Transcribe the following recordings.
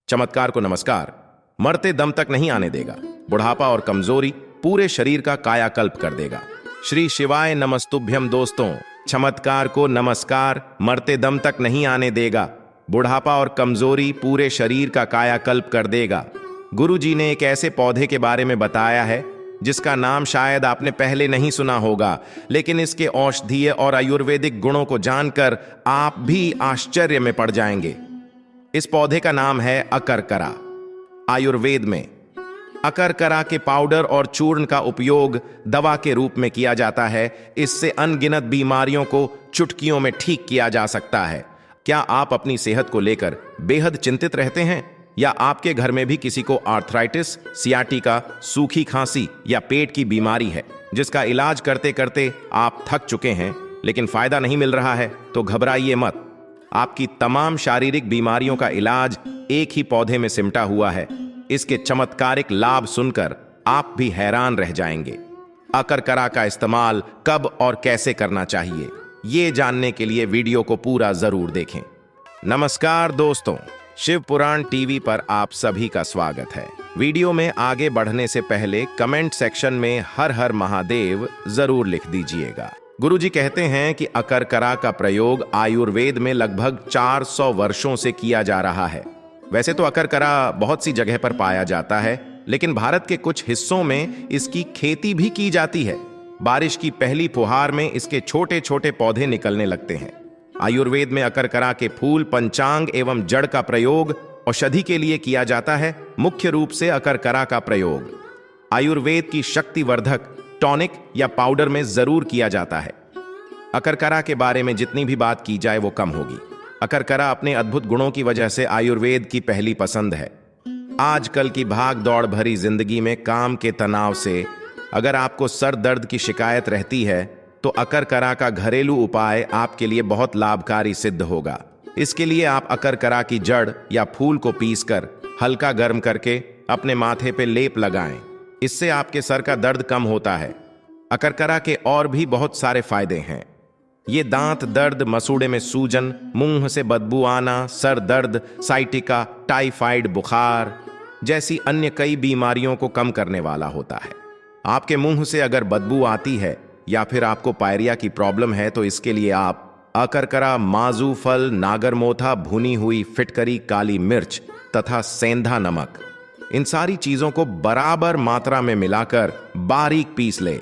चमत्कार को नमस्कार। मरते दम तक नहीं आने देगा। बुढ़ापा और कमजोरी पूरे शरीर का कायाकल्प कर देगा। श्री शिवाय नमस्तुभ्यम। दोस्तों, चमत्कार को नमस्कार। मरते दम तक नहीं आने देगा। बुढ़ापा और कमजोरी पूरे शरीर का कायाकल्प कर देगा। गुरु जी ने एक ऐसे पौधे के बारे में बताया है जिसका नाम शायद आपने पहले नहीं सुना होगा, लेकिन इसके औषधीय और आयुर्वेदिक गुणों को जानकर आप भी आश्चर्य में पड़ जाएंगे। इस पौधे का नाम है अकरकरा। आयुर्वेद में अकरकरा के पाउडर और चूर्ण का उपयोग दवा के रूप में किया जाता है। इससे अनगिनत बीमारियों को चुटकियों में ठीक किया जा सकता है। क्या आप अपनी सेहत को लेकर बेहद चिंतित रहते हैं, या आपके घर में भी किसी को आर्थराइटिस, सियाटिका, सूखी खांसी या पेट की बीमारी है जिसका इलाज करते करते आप थक चुके हैं लेकिन फायदा नहीं मिल रहा है? तो घबराइए मत। आपकी तमाम शारीरिक बीमारियों का इलाज एक ही पौधे में सिमटा हुआ है। इसके चमत्कारिक लाभ सुनकर आप भी हैरान रह जाएंगे। अकरकरा का इस्तेमाल कब और कैसे करना चाहिए, ये जानने के लिए वीडियो को पूरा जरूर देखें। नमस्कार दोस्तों, शिव पुराण टीवी पर आप सभी का स्वागत है। वीडियो में आगे बढ़ने से पहले कमेंट सेक्शन में हर हर महादेव जरूर लिख दीजिएगा। गुरुजी कहते हैं कि अकरकरा का प्रयोग आयुर्वेद में लगभग 400 वर्षों से किया जा रहा है। वैसे तो अकरकरा बहुत सी जगह पर पाया जाता है, लेकिन भारत के कुछ हिस्सों में इसकी खेती भी की जाती है। बारिश की पहली फुहार में इसके छोटे छोटे पौधे निकलने लगते हैं। आयुर्वेद में अकरकरा के फूल, पंचांग एवं जड़ का प्रयोग औषधि के लिए किया जाता है। मुख्य रूप से अकरकरा का प्रयोग आयुर्वेद की शक्तिवर्धक टॉनिक या पाउडर में जरूर किया जाता है। अकरकरा के बारे में जितनी भी बात की जाए वो कम होगी। अकरकरा अपने अद्भुत गुणों की वजह से आयुर्वेद की पहली पसंद है। आजकल की भाग दौड़ भरी जिंदगी में काम के तनाव से अगर आपको सर दर्द की शिकायत रहती है तो अकरकरा का घरेलू उपाय आपके लिए बहुत लाभकारी सिद्ध होगा। इसके लिए आप अकरकरा की जड़ या फूल को पीसकर हल्का गर्म करके अपने माथे पे लेप लगाएं। इससे आपके सर का दर्द कम होता है। अकरकरा के और भी बहुत सारे फायदे हैं। ये दांत दर्द, मसूड़े में सूजन, मुंह से बदबू आना, सर दर्द, साइटिका, टाइफाइड बुखार जैसी अन्य कई बीमारियों को कम करने वाला होता है। आपके मुंह से अगर बदबू आती है या फिर आपको पायरिया की प्रॉब्लम है तो इसके लिए आप अकरकरा, माजू फल, नागरमोथा, भुनी हुई फिटकरी, काली मिर्च तथा सेंधा नमक, इन सारी चीजों को बराबर मात्रा में मिलाकर बारीक पीस ले।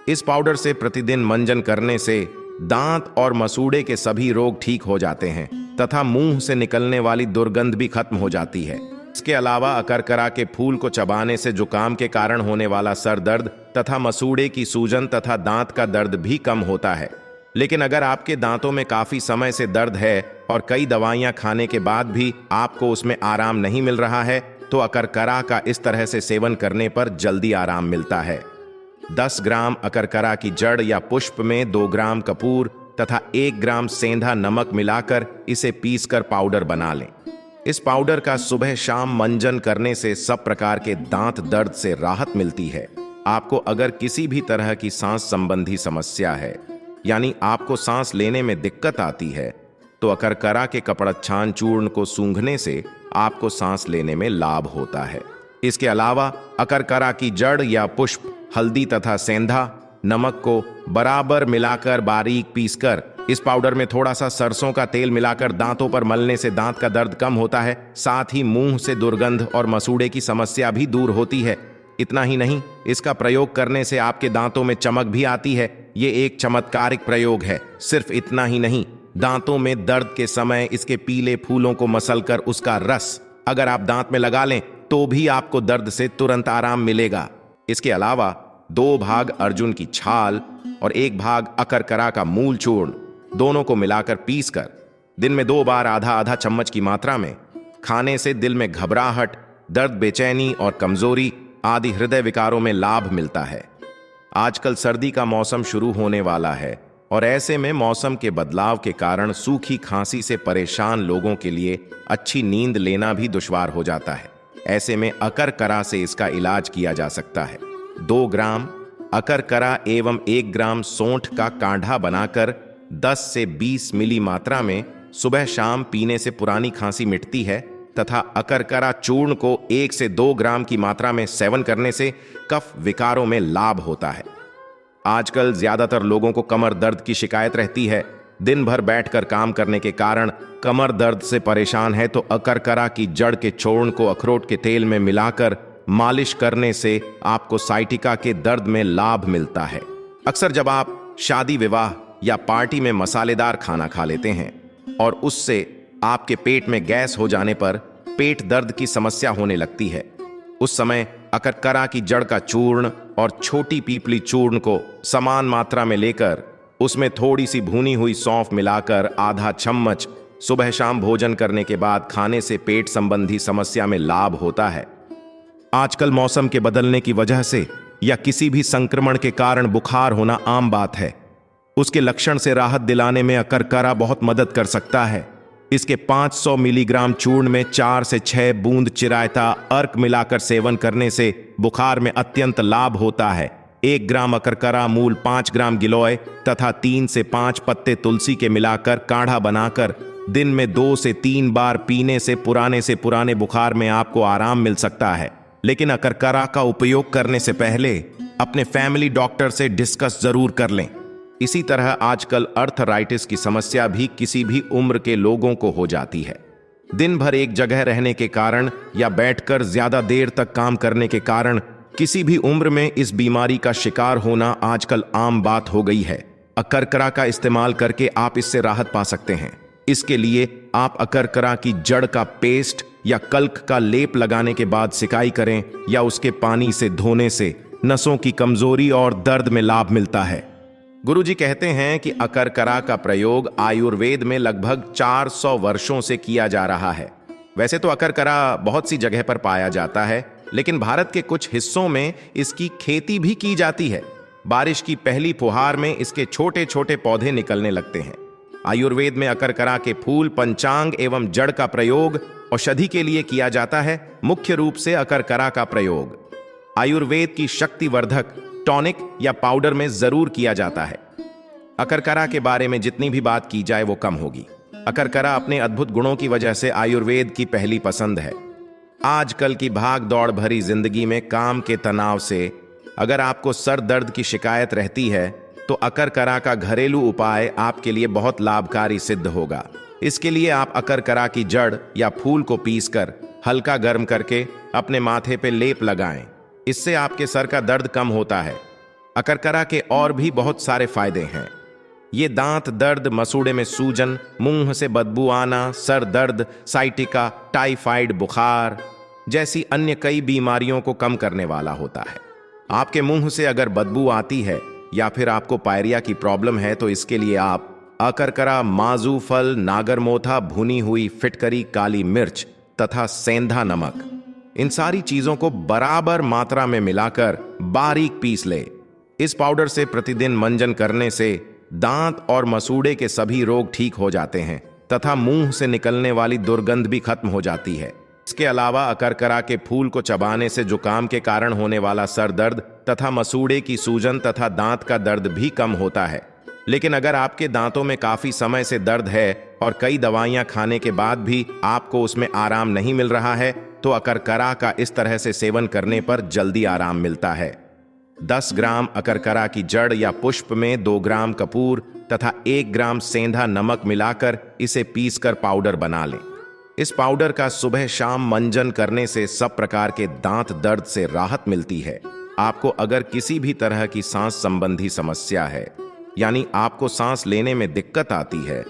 इस पाउडर से प्रतिदिन मंजन करने से दांत और मसूड़े के सभी रोग ठीक हो जाते हैं तथा मुंह से निकलने वाली दुर्गंध भी खत्म हो जाती है। इसके अलावा अकरकरा के फूल को चबाने से जुकाम के कारण होने वाला सर दर्द तथा मसूड़े की सूजन तथा दांत का दर्द भी कम होता है। लेकिन अगर आपके दांतों में काफी समय से दर्द है और कई दवाइयां खाने के बाद भी आपको उसमें आराम नहीं मिल रहा है तो अकरकरा का इस तरह से सेवन करने पर जल्दी आराम मिलता है। 10 ग्राम अकरकरा की जड़ या पुष्प में 2 ग्राम कपूर तथा 1 ग्राम सेंधा नमक मिलाकर इसे पीसकर पाउडर बना लें। इस पाउडर का सुबह शाम मंजन करने से सब प्रकार के दांत दर्द से राहत मिलती है। आपको अगर किसी भी तरह की सांस संबंधी समस्या है, यानी आपको सांस लेने में दिक्कत आती है, तो अकरकरा के कपड़च्छान चूर्ण को सूंघने से आपको सांस लेने में लाभ होता है। इसके अलावा अकरकरा की जड़ या पुष्प, हल्दी तथा सेंधा नमक को बराबर मिलाकर बारीक पीसकर इस पाउडर में थोड़ा सा सरसों का तेल मिलाकर दांतों पर मलने से दांत का दर्द कम होता है। साथ ही मुंह से दुर्गंध और मसूड़े की समस्या भी दूर होती है। इतना ही नहीं, इसका प्रयोग करने से आपके दांतों में चमक भी आती है। ये एक चमत्कारिक प्रयोग है। सिर्फ इतना ही नहीं, दांतों में दर्द के समय इसके पीले फूलों को मसलकर उसका रस अगर आप दांत में लगा लें तो भी आपको दर्द से तुरंत आराम मिलेगा। इसके अलावा 2 भाग अर्जुन की छाल और 1 भाग अकरकरा का मूल चूर्ण दोनों को मिलाकर पीसकर दिन में 2 बार आधा आधा चम्मच की मात्रा में खाने से दिल में घबराहट, दर्द, बेचैनी और कमजोरी आदि हृदय विकारों में लाभ मिलता है। आजकल सर्दी का मौसम शुरू होने वाला है और ऐसे में मौसम के बदलाव के कारण सूखी खांसी से परेशान लोगों के लिए अच्छी नींद लेना भी दुश्वार हो जाता है। ऐसे में अकरकरा से इसका इलाज किया जा सकता है। 2 ग्राम अकरकरा एवं 1 ग्राम सौंठ का काढ़ा बनाकर 10 से 20 मिली मात्रा में सुबह शाम पीने से पुरानी खांसी मिटती है तथा अकरकरा चूर्ण को 1 से 2 ग्राम की मात्रा में सेवन करने से कफ विकारों में लाभ होता है। आजकल ज्यादातर लोगों को कमर दर्द की शिकायत रहती है। दिन भर बैठकर काम करने के कारण कमर दर्द से परेशान है तो अकरकरा की जड़ के चूर्ण को अखरोट के तेल में मिलाकर मालिश करने से आपको साइटिका के दर्द में लाभ मिलता है। अक्सर जब आप शादी विवाह या पार्टी में मसालेदार खाना खा लेते हैं और उससे आपके पेट में गैस हो जाने पर पेट दर्द की समस्या होने लगती है, उस समय अकरकरा की जड़ का चूर्ण और छोटी पीपली चूर्ण को समान मात्रा में लेकर उसमें थोड़ी सी भुनी हुई सौंफ मिलाकर आधा चम्मच सुबह शाम भोजन करने के बाद खाने से पेट संबंधी समस्या में लाभ होता है। आजकल मौसम के बदलने की वजह से या किसी भी संक्रमण के कारण बुखार होना आम बात है। उसके लक्षण से राहत दिलाने में अकरकरा बहुत मदद कर सकता है। इसके 500 मिलीग्राम चूर्ण में 4 से 6 बूंद चिरायता अर्क मिलाकर सेवन करने से बुखार में अत्यंत लाभ होता है। 1 ग्राम अकरकरा मूल, 5 ग्राम गिलोय तथा 3 से 5 पत्ते तुलसी के मिलाकर काढ़ा बनाकर दिन में 2 से 3 बार पीने से पुराने बुखार में आपको आराम मिल सकता है। लेकिन अकरकरा का उपयोग करने से पहले अपने फैमिली डॉक्टर से डिस्कस जरूर कर लें। इसी तरह आजकल अर्थराइटिस की समस्या भी किसी भी उम्र के लोगों को हो जाती है। दिन भर एक जगह रहने के कारण या बैठकर ज्यादा देर तक काम करने के कारण किसी भी उम्र में इस बीमारी का शिकार होना आजकल आम बात हो गई है। अकरकरा का इस्तेमाल करके आप इससे राहत पा सकते हैं। इसके लिए आप अकरकरा की जड़ का पेस्ट या कल्क का लेप लगाने के बाद सिकाई करें या उसके पानी से धोने से नसों की कमजोरी और दर्द में लाभ मिलता है। गुरुजी कहते हैं कि अकरकरा का प्रयोग आयुर्वेद में लगभग 400 वर्षों से किया जा रहा है। वैसे तो अकरकरा बहुत सी जगह पर पाया जाता है, लेकिन भारत के कुछ हिस्सों में इसकी खेती भी की जाती है। बारिश की पहली फुहार में इसके छोटे छोटे पौधे निकलने लगते हैं। आयुर्वेद में अकरकरा के फूल, पंचांग एवं जड़ का प्रयोग औषधि के लिए किया जाता है। मुख्य रूप से अकरकरा का प्रयोग आयुर्वेद की शक्तिवर्धक टॉनिक या पाउडर में जरूर किया जाता है। अकरकरा के बारे में जितनी भी बात की जाए वो कम होगी। अकरकरा अपने अद्भुत गुणों की वजह से आयुर्वेद की पहली पसंद है। आजकल की भाग दौड़ भरी जिंदगी में काम के तनाव से अगर आपको सर दर्द की शिकायत रहती है तो अकरकरा का घरेलू उपाय आपके लिए बहुत लाभकारी सिद्ध होगा। इसके लिए आप अकरकरा की जड़ या फूल को पीसकर हल्का गर्म करके अपने माथे पे लेप लगाएं। इससे आपके सर का दर्द कम होता है। अकरकरा के और भी बहुत सारे फायदे हैं। ये दांत दर्द, मसूड़े में सूजन, मुंह से बदबू आना, सर दर्द, साइटिका, टाइफाइड बुखार जैसी अन्य कई बीमारियों को कम करने वाला होता है। आपके मुंह से अगर बदबू आती है या फिर आपको पायरिया की प्रॉब्लम है तो इसके लिए आप अकरकरा, माजू फल, नागरमोथा, भुनी हुई फिटकरी, काली मिर्च तथा सेंधा नमक, इन सारी चीजों को बराबर मात्रा में मिलाकर बारीक पीस ले। इस पाउडर से प्रतिदिन मंजन करने से दांत और मसूड़े के सभी रोग ठीक हो जाते हैं तथा मुंह से निकलने वाली दुर्गंध भी खत्म हो जाती है। इसके अलावा अकरकरा के फूल को चबाने से जुकाम के कारण होने वाला सर दर्द तथा मसूड़े की सूजन तथा दांत का दर्द भी कम होता है। लेकिन अगर आपके दांतों में काफी समय से दर्द है और कई दवाइयां खाने के बाद भी आपको उसमें आराम नहीं मिल रहा है तो अकरकरा का इस तरह से सेवन करने पर जल्दी आराम मिलता है। 10 ग्राम अकरकरा की जड़ या पुष्प में 2 ग्राम कपूर तथा 1 ग्राम सेंधा नमक मिलाकर इसे पीसकर पाउडर बना लें। इस पाउडर का सुबह शाम मंजन करने से सब प्रकार के दांत दर्द से राहत मिलती है। आपको अगर किसी भी तरह की सांस संबंधी समस्या है, यानी आपको सांस लेने में दिक्कत आती है,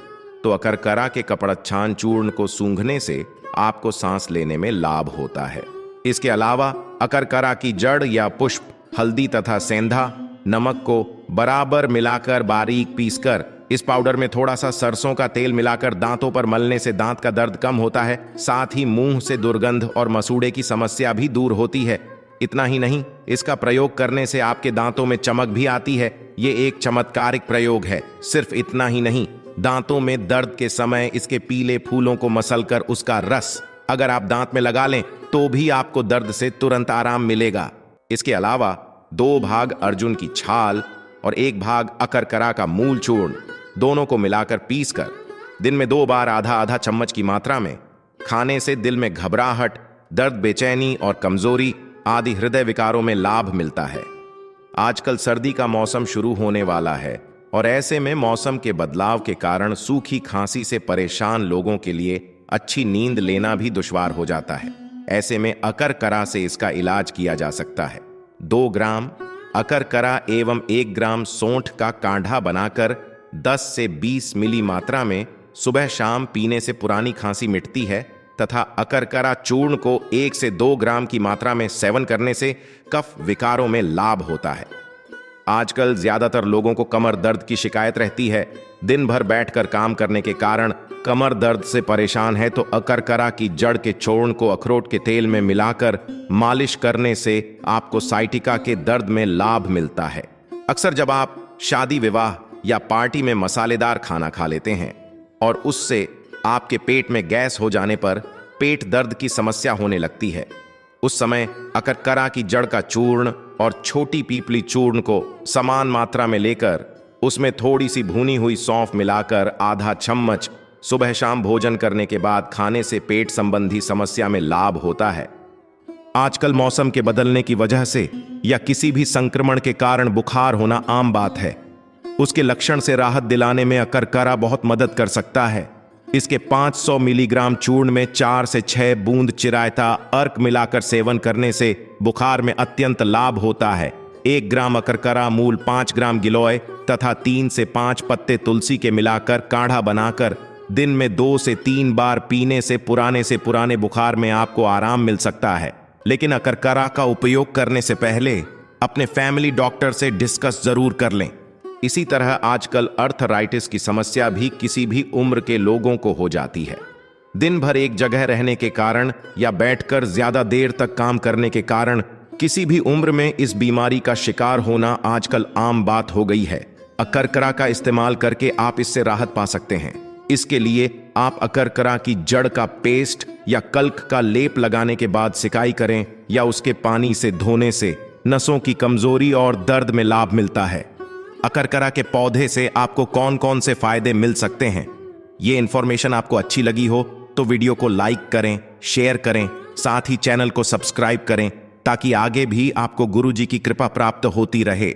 तो अकरकरा के कपड़च्छान चूर्ण को सूंघने से आपको सांस लेने में लाभ होता है। इसके अलावा अकरकरा की जड़ या पुष्प, हल्दी तथा सेंधा नमक को बराबर मिलाकर बारीक पीसकर इस पाउडर में थोड़ा सा सरसों का तेल मिलाकर दांतों पर मलने से दांत का दर्द कम होता है। साथ ही मुंह से दुर्गंध और मसूड़े की समस्या भी दूर होती है। इतना ही नहीं, इसका प्रयोग करने से आपके दांतों में चमक भी आती है। ये एक चमत्कारिक प्रयोग है। सिर्फ इतना ही नहीं, दांतों में दर्द के समय इसके पीले फूलों को मसलकर उसका रस अगर आप दांत में लगा लें तो भी आपको दर्द से तुरंत आराम मिलेगा। इसके अलावा 2 भाग अर्जुन की छाल और 1 भाग अकरकरा का मूल चूर्ण दोनों को मिलाकर पीसकर दिन में 2 बार आधा आधा चम्मच की मात्रा में खाने से दिल में घबराहट, दर्द, बेचैनी और कमजोरी आदि हृदय विकारों में लाभ मिलता है। आजकल सर्दी का मौसम शुरू होने वाला है और ऐसे में मौसम के बदलाव के कारण सूखी खांसी से परेशान लोगों के लिए अच्छी नींद लेना भी दुश्वार हो जाता है। ऐसे में अकरकरा से इसका इलाज किया जा सकता है। 2 ग्राम अकरकरा एवं 1 ग्राम सौंठ का काढ़ा बनाकर 10 से 20 मिली मात्रा में सुबह शाम पीने से पुरानी खांसी मिटती है तथा अकरकरा चूर्ण को 1 से 2 ग्राम की मात्रा में सेवन करने से कफ विकारों में लाभ होता है। आजकल ज्यादातर लोगों को कमर दर्द की शिकायत रहती है। दिन भर बैठकर काम करने के कारण कमर दर्द से परेशान है तो अकरकरा की जड़ के चूर्ण को अखरोट के तेल में मिलाकर मालिश करने से आपको साइटिका के दर्द में लाभ मिलता है। अक्सर जब आप शादी विवाह या पार्टी में मसालेदार खाना खा लेते हैं और उससे आपके पेट में गैस हो जाने पर पेट दर्द की समस्या होने लगती है, उस समय अकरकरा की जड़ का चूर्ण और छोटी पीपली चूर्ण को समान मात्रा में लेकर उसमें थोड़ी सी भुनी हुई सौंफ मिलाकर आधा चम्मच सुबह शाम भोजन करने के बाद खाने से पेट संबंधी समस्या में लाभ होता है। आजकल मौसम के बदलने की वजह से या किसी भी संक्रमण के कारण बुखार होना आम बात है। उसके लक्षण से राहत दिलाने में अकरकरा बहुत मदद कर सकता है। इसके 500 मिलीग्राम चूर्ण में 4 से 6 बूंद चिरायता अर्क मिलाकर सेवन करने से बुखार में अत्यंत लाभ होता है। 1 ग्राम अकरकरा मूल, 5 ग्राम गिलोय तथा 3 से 5 पत्ते तुलसी के मिलाकर काढ़ा बनाकर दिन में 2 से 3 बार पीने से पुराने बुखार में आपको आराम मिल सकता है। लेकिन अकरकरा का उपयोग करने से पहले अपने फैमिली डॉक्टर से डिस्कस जरूर कर लें। इसी तरह आजकल अर्थराइटिस की समस्या भी किसी भी उम्र के लोगों को हो जाती है। दिन भर एक जगह रहने के कारण या बैठकर ज्यादा देर तक काम करने के कारण किसी भी उम्र में इस बीमारी का शिकार होना आजकल आम बात हो गई है। अकरकरा का इस्तेमाल करके आप इससे राहत पा सकते हैं। इसके लिए आप अकरकरा की जड़ का पेस्ट या कल्क का लेप लगाने के बाद सिकाई करें या उसके पानी से धोने से नसों की कमजोरी और दर्द में लाभ मिलता है। अकरकरा के पौधे से आपको कौन कौन से फायदे मिल सकते हैं, ये इंफॉर्मेशन आपको अच्छी लगी हो तो वीडियो को लाइक करें, शेयर करें, साथ ही चैनल को सब्सक्राइब करें ताकि आगे भी आपको गुरुजी की कृपा प्राप्त होती रहे।